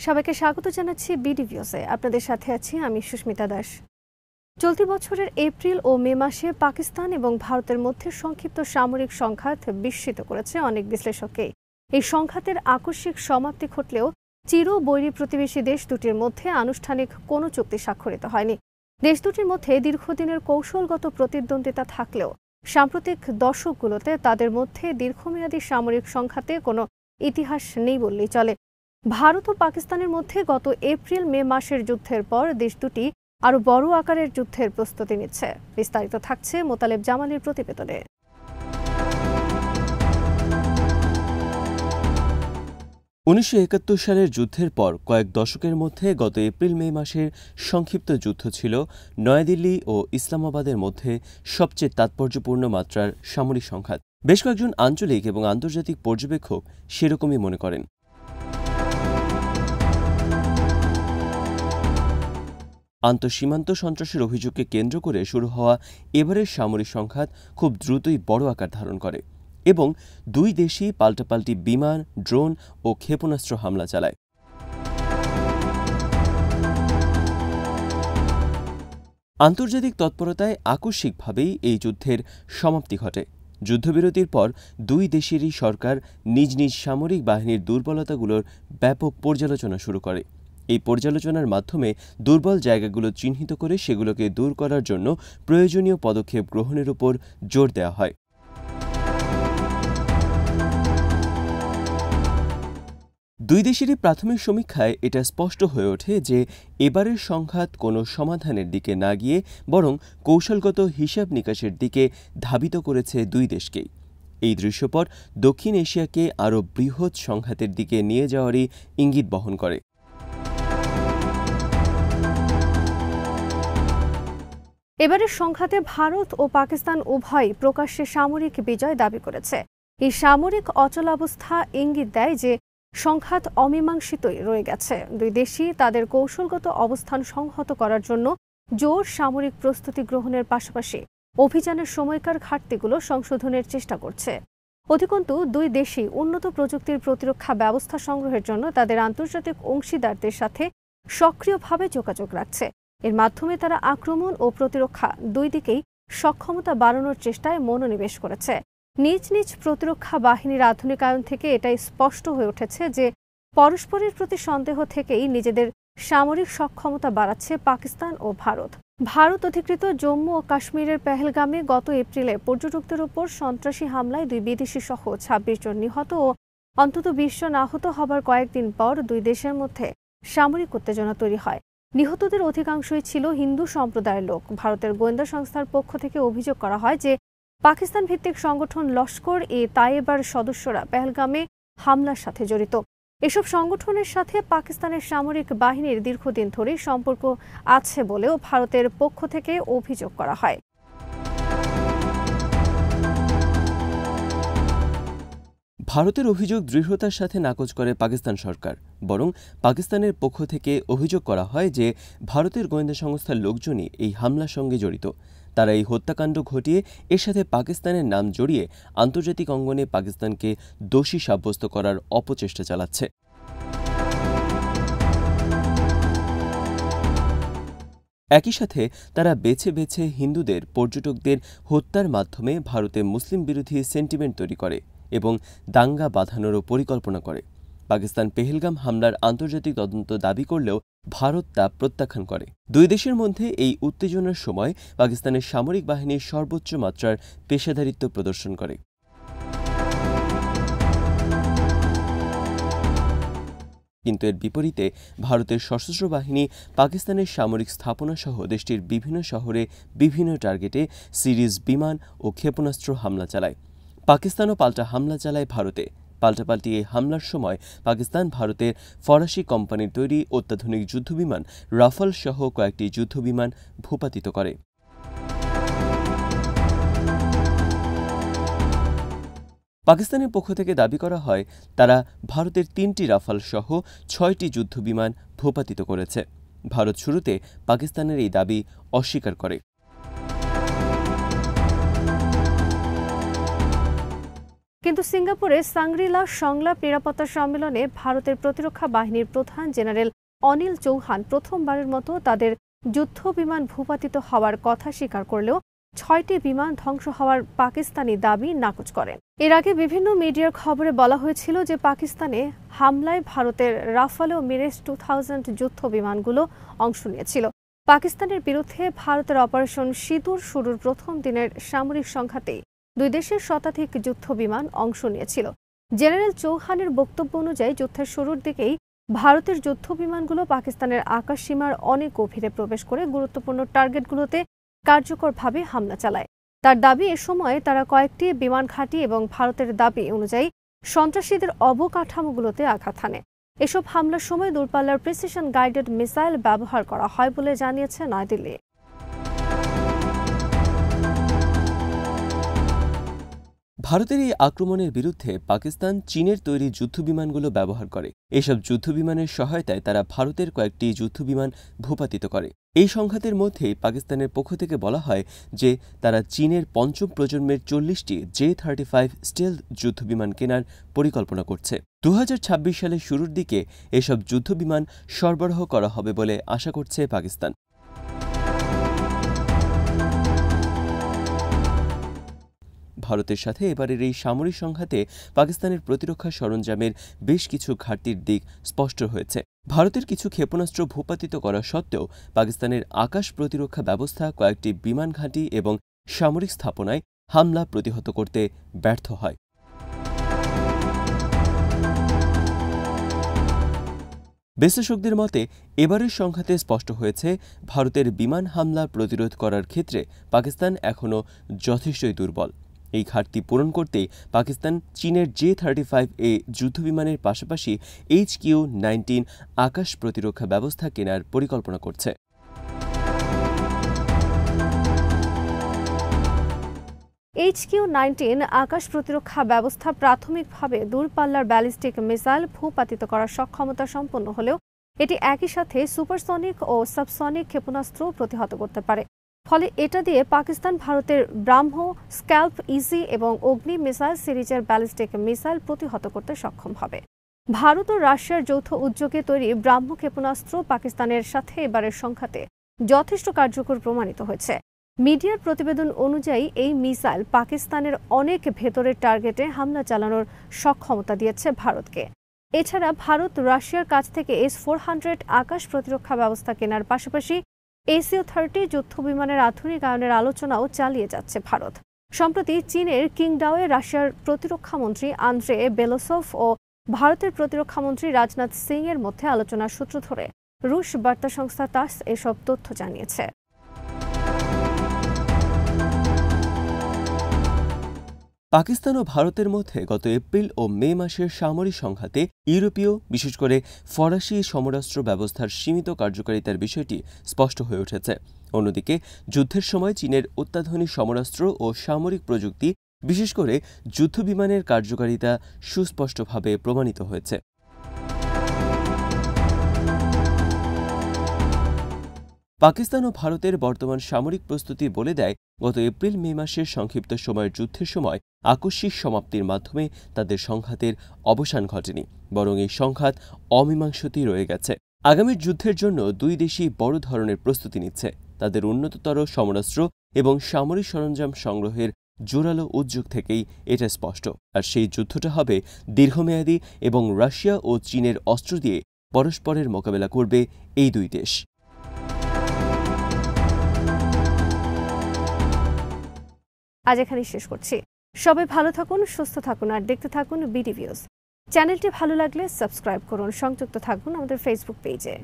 সবাইকে স্বাগত জানাচ্ছি বিডি ভিউজে। আপনাদের সাথে আছি আমি সুস্মিতা দাস। চলতি বছরের এপ্রিল ও মে মাসে পাকিস্তান এবং ভারতের মধ্যে সংক্ষিপ্ত সামরিক সংঘাত বিস্মিত করেছে অনেক বিশ্লেষককে। এই সংঘাতের আকস্মিক সমাপ্তি ঘটলেও চির বৈরী প্রতিবেশী দেশ দুটির মধ্যে আনুষ্ঠানিক কোনো চুক্তি স্বাক্ষরিত হয়নি। দেশ দুটির মধ্যে দীর্ঘদিনের কৌশলগত প্রতিদ্বন্দ্বিতা থাকলেও সাম্প্রতিক দশকগুলোতে তাদের মধ্যে দীর্ঘমেয়াদী সামরিক সংঘাতে কোনো ইতিহাস নেই বললেই চলে। ভারত ও পাকিস্তানের মধ্যে গত এপ্রিল মে মাসের যুদ্ধের পর দেশ দুটি আরও বড় আকারের যুদ্ধের প্রস্তুতি নিচ্ছে। বিস্তারিত থাকছে মোতালেব জামালের প্রতিবেদনে। 1971 সালের যুদ্ধের পর কয়েক দশকের মধ্যে গত এপ্রিল মে মাসের সংক্ষিপ্ত যুদ্ধ ছিল নয়াদিল্লি ও ইসলামাবাদের মধ্যে সবচেয়ে তাৎপর্যপূর্ণ মাত্রার সামরিক সংঘাত। বেশ কয়েকজন আঞ্চলিক এবং আন্তর্জাতিক পর্যবেক্ষক সেরকমই মনে করেন। আন্তঃসীমান্ত সন্ত্রাসের অভিযোগকে কেন্দ্র করে শুরু হওয়া এবারের সামরিক সংঘাত খুব দ্রুতই বড় আকার ধারণ করে এবং দুই দেশই পাল্টাপাল্টি বিমান, ড্রোন ও ক্ষেপণাস্ত্র হামলা চালায়। আন্তর্জাতিক তৎপরতায় আকস্মিকভাবেই এই যুদ্ধের সমাপ্তি ঘটে। যুদ্ধবিরতির পর দুই দেশেরই সরকার নিজ নিজ সামরিক বাহিনীর দুর্বলতাগুলোর ব্যাপক পর্যালোচনা শুরু করে। এই পর্যালোচনার মাধ্যমে দুর্বল জায়গাগুলো চিহ্নিত করে সেগুলোকে দূর করার জন্য প্রয়োজনীয় পদক্ষেপ গ্রহণের উপর জোর দেওয়া হয়। দুই দেশেরই প্রাথমিক সমীক্ষায় এটা স্পষ্ট হয়ে ওঠে যে এবারের সংঘাত কোনো সমাধানের দিকে না গিয়ে বরং কৌশলগত হিসাব নিকাশের দিকে ধাবিত করেছে দুই দেশকেই। এই দৃশ্যপট দক্ষিণ এশিয়াকে আরও বৃহৎ সংঘাতের দিকে নিয়ে যাওয়ারই ইঙ্গিত বহন করে। এবারের সংঘাতে ভারত ও পাকিস্তান উভয়ই প্রকাশ্যে সামরিক বিজয় দাবি করেছে। এই সামরিক অচলাবস্থা ইঙ্গিত দেয় যে সংঘাত অমীমাংসিতই রয়ে গেছে। দুই দেশই তাদের কৌশলগত অবস্থান সংহত করার জন্য জোর সামরিক প্রস্তুতি গ্রহণের পাশাপাশি অভিযানের সময়কার ঘাটতিগুলো সংশোধনের চেষ্টা করছে। অধিকন্তু দুই দেশই উন্নত প্রযুক্তির প্রতিরক্ষা ব্যবস্থা সংগ্রহের জন্য তাদের আন্তর্জাতিক অংশীদারদের সাথে সক্রিয়ভাবে যোগাযোগ রাখছে। এর মাধ্যমে তারা আক্রমণ ও প্রতিরক্ষা দুই দিকেই সক্ষমতা বাড়ানোর চেষ্টায় মনোনিবেশ করেছে। নিজ নিজ প্রতিরক্ষা বাহিনীর আধুনিকায়ন থেকে এটাই স্পষ্ট হয়ে উঠেছে যে পরস্পরের প্রতি সন্দেহ থেকেই নিজেদের সামরিক সক্ষমতা বাড়াচ্ছে পাকিস্তান ও ভারত। ভারত অধিকৃত জম্মু ও কাশ্মীরের পেহেলগামে গত এপ্রিলে পর্যটকদের উপর সন্ত্রাসী হামলায় দুই বিদেশি সহ ২৬ জন নিহত ও অন্তত ২০ জন আহত হবার কয়েকদিন পর দুই দেশের মধ্যে সামরিক উত্তেজনা তৈরি হয়। নিহতদের অধিকাংশই ছিল হিন্দু সম্প্রদায়ের লোক। ভারতের গোয়েন্দা সংস্থার পক্ষ থেকে অভিযোগ করা হয় যে পাকিস্তান ভিত্তিক সংগঠন লস্কর এ তায়েবার সদস্যরা পেহেলগামে হামলার সাথে জড়িত। এসব সংগঠনের সাথে পাকিস্তানের সামরিক বাহিনীর দীর্ঘদিন ধরেই সম্পর্ক আছে বলেও ভারতের পক্ষ থেকে অভিযোগ করা হয়। ভারতের অভিযোগ দৃঢ়তার সাথে নাকচ করে পাকিস্তান সরকার। বরং পাকিস্তানের পক্ষ থেকে অভিযোগ করা হয় যে ভারতের গোয়েন্দা সংস্থার লোকজনই এই হামলার সঙ্গে জড়িত। তারা এই হত্যাকাণ্ড ঘটিয়ে এর সাথে পাকিস্তানের নাম জড়িয়ে আন্তর্জাতিক অঙ্গনে পাকিস্তানকে দোষী সাব্যস্ত করার অপচেষ্টা চালাচ্ছে। একই সাথে তারা বেছে বেছে হিন্দুদের, পর্যটকদের হত্যার মাধ্যমে ভারতে মুসলিম বিরোধী সেন্টিমেন্ট তৈরি করে এবং দাঙ্গা বাঁধানোরও পরিকল্পনা করে। পাকিস্তান পেহেলগাম হামলার আন্তর্জাতিক তদন্ত দাবি করলেও ভারত তা প্রত্যাখ্যান করে। দুই দেশের মধ্যে এই উত্তেজনার সময় পাকিস্তানের সামরিক বাহিনীর সর্বোচ্চ মাত্রার পেশাদারিত্ব প্রদর্শন করে। কিন্তু এর বিপরীতে ভারতের সশস্ত্র বাহিনী পাকিস্তানের সামরিক স্থাপনা সহ দেশটির বিভিন্ন শহরে বিভিন্ন টার্গেটে সিরিজ বিমান ও ক্ষেপণাস্ত্র হামলা চালায়। পাকিস্তানও পাল্টা হামলা চালায় ভারতে। পাল্টাপাল্টি এই হামলার সময় পাকিস্তান ভারতের ফরাসি কোম্পানির তৈরি অত্যাধুনিক যুদ্ধবিমান রাফাল সহ কয়েকটি যুদ্ধবিমান ভূপাতিত করে। পাকিস্তানের পক্ষ থেকে দাবি করা হয় তারা ভারতের ৩টি রাফাল সহ ৬টি যুদ্ধবিমান ভূপাতিত করেছে। ভারত শুরুতে পাকিস্তানের এই দাবি অস্বীকার করে। কিন্তু সিঙ্গাপুরে সাংগ্রিলা সংলাপ নিরাপত্তা সম্মেলনে ভারতের প্রতিরক্ষা বাহিনীর প্রধান জেনারেল অনিল চৌহান প্রথমবারের মতো তাদের যুদ্ধ বিমান ভূপাতিত হওয়ার কথা স্বীকার করলেও ৬টি বিমান ধ্বংস হওয়ার পাকিস্তানি দাবি নাকচ করেন। এর আগে বিভিন্ন মিডিয়ার খবরে বলা হয়েছিল যে পাকিস্তানে হামলায় ভারতের রাফাল ও মিরেজ 2000 যুদ্ধ বিমানগুলো অংশ নিয়েছিল। পাকিস্তানের বিরুদ্ধে ভারতের অপারেশন সিঁদুর শুরুর প্রথম দিনের সামরিক সংঘাতেই দুই দেশের শতাধিক যুদ্ধ বিমান অংশ নিয়েছিল। জেনারেল চৌহানের বক্তব্য অনুযায়ী যুদ্ধের শুরুর দিকেই ভারতের যুদ্ধ বিমানগুলো পাকিস্তানের আকাশসীমার অনেক গভীরে প্রবেশ করে গুরুত্বপূর্ণ টার্গেটগুলোতে কার্যকরভাবে হামলা চালায়। তার দাবি এ সময় তারা কয়েকটি বিমান ঘাঁটি এবং ভারতের দাবি অনুযায়ী সন্ত্রাসীদের অবকাঠামোগুলোতে আঘাত হানে। এসব হামলার সময় দূরপাল্লার প্রিসিশন গাইডেড মিসাইল ব্যবহার করা হয় বলে জানিয়েছে নয়াদিল্লি। ভারতের এই আক্রমণের বিরুদ্ধে পাকিস্তান চীনের তৈরি যুদ্ধবিমানগুলো ব্যবহার করে। এসব যুদ্ধবিমানের সহায়তায় তারা ভারতের কয়েকটি যুদ্ধবিমান ভূপাতিত করে। এই সংঘাতের মধ্যেই পাকিস্তানের পক্ষ থেকে বলা হয় যে তারা চীনের পঞ্চম প্রজন্মের 40টি J-35 স্টেলথ যুদ্ধবিমান কেনার পরিকল্পনা করছে। 2026 সালের শুরুর দিকে এসব যুদ্ধবিমান সরবরাহ করা হবে বলে আশা করছে পাকিস্তান। ভারতের সাথে এবারের এই সামরিক সংঘাতে পাকিস্তানের প্রতিরক্ষা সরঞ্জামের বেশ কিছু ঘাটতির দিক স্পষ্ট হয়েছে। ভারতের কিছু ক্ষেপণাস্ত্র ভূপাতিত করা সত্ত্বেও পাকিস্তানের আকাশ প্রতিরক্ষা ব্যবস্থা কয়েকটি বিমান ঘাঁটি এবং সামরিক স্থাপনায় হামলা প্রতিহত করতে ব্যর্থ হয়। বিশ্লেষকদের মতে এবারের সংঘাতে স্পষ্ট হয়েছে ভারতের বিমান হামলা প্রতিরোধ করার ক্ষেত্রে পাকিস্তান এখনও যথেষ্টই দুর্বল। এই ঘাটতি পূরণ করতেই পাকিস্তান চীনের J-35A যুদ্ধবিমানের পাশাপাশি HQ-19 আকাশ প্রতিরক্ষা ব্যবস্থা কেনার পরিকল্পনা করছে। HQ-19 আকাশ প্রতিরক্ষা ব্যবস্থা প্রাথমিকভাবে দূরপাল্লার ব্যালিস্টিক মিসাইল ভূপাতিত করার সক্ষমতা সম্পন্ন হলেও এটি একই সাথে সুপারসনিক ও সাবসনিক ক্ষেপণাস্ত্র প্রতিহত করতে পারে। ফলে এটা দিয়ে পাকিস্তান ভারতের ব্রাহ্মো, স্ক্যাল্প ইজি এবং অগ্নি মিসাইল সিরিজের ব্যালিস্টিক মিসাইল প্রতিহত করতে সক্ষম হবে। ভারত ও রাশিয়ার যৌথ উদ্যোগে তৈরি ব্রাহ্মো ক্ষেপণাস্ত্র পাকিস্তানের সাথে এবারের সংঘাতে যথেষ্ট কার্যকর প্রমাণিত হয়েছে। মিডিয়ার প্রতিবেদন অনুযায়ী এই মিসাইল পাকিস্তানের অনেক ভেতরের টার্গেটে হামলা চালানোর সক্ষমতা দিয়েছে ভারতকে। এছাড়া ভারত রাশিয়ার কাছ থেকে S-400 আকাশ প্রতিরক্ষা ব্যবস্থা কেনার পাশাপাশি AC-30 যুদ্ধবিমানের আধুনিকায়নের আলোচনাও চালিয়ে যাচ্ছে ভারত। সম্প্রতি চীনের কিংডাওয়ে রাশিয়ার প্রতিরক্ষামন্ত্রী আন্দ্রে বেলোসভ ও ভারতের প্রতিরক্ষামন্ত্রী রাজনাথ সিং এর মধ্যে আলোচনার সূত্র ধরে রুশ বার্তা সংস্থা তাস এসব তথ্য জানিয়েছে। পাকিস্তান ও ভারতের মধ্যে গত এপ্রিল ও মে মাসের সামরিক সংঘাতে ইউরোপীয়, বিশেষ করে ফরাসি সমরাস্ত্র ব্যবস্থার সীমিত কার্যকারিতার বিষয়টি স্পষ্ট হয়ে উঠেছে। অন্যদিকে যুদ্ধের সময় চীনের অত্যাধুনিক সমরাস্ত্র ও সামরিক প্রযুক্তি, বিশেষ করে যুদ্ধবিমানের কার্যকারিতা সুস্পষ্টভাবে প্রমাণিত হয়েছে। পাকিস্তান ও ভারতের বর্তমান সামরিক প্রস্তুতি বলে দেয় গত এপ্রিল মে মাসের সংক্ষিপ্ত সময়ের যুদ্ধের সময় আকস্মিক সমাপ্তির মাধ্যমে তাদের সংঘাতের অবসান ঘটেনি, বরং এই সংঘাত অমীমাংসিতই রয়ে গেছে। আগামীর যুদ্ধের জন্য দুই দেশই বড় ধরনের প্রস্তুতি নিচ্ছে। তাদের উন্নততর সমরাস্ত্র এবং সামরিক সরঞ্জাম সংগ্রহের জোরালো উদ্যোগ থেকেই এটা স্পষ্ট। আর সেই যুদ্ধটা হবে দীর্ঘমেয়াদী এবং রাশিয়া ও চীনের অস্ত্র দিয়ে পরস্পরের মোকাবেলা করবে এই দুই দেশ। আজ এখানেই শেষ করছি। সবাই ভালো থাকুন, সুস্থ থাকুন আর দেখতে থাকুন বিডি ভিউজ। চ্যানেলটি ভালো লাগলে সাবস্ক্রাইব করুন, সংযুক্ত থাকুন আমাদের ফেসবুক পেজে।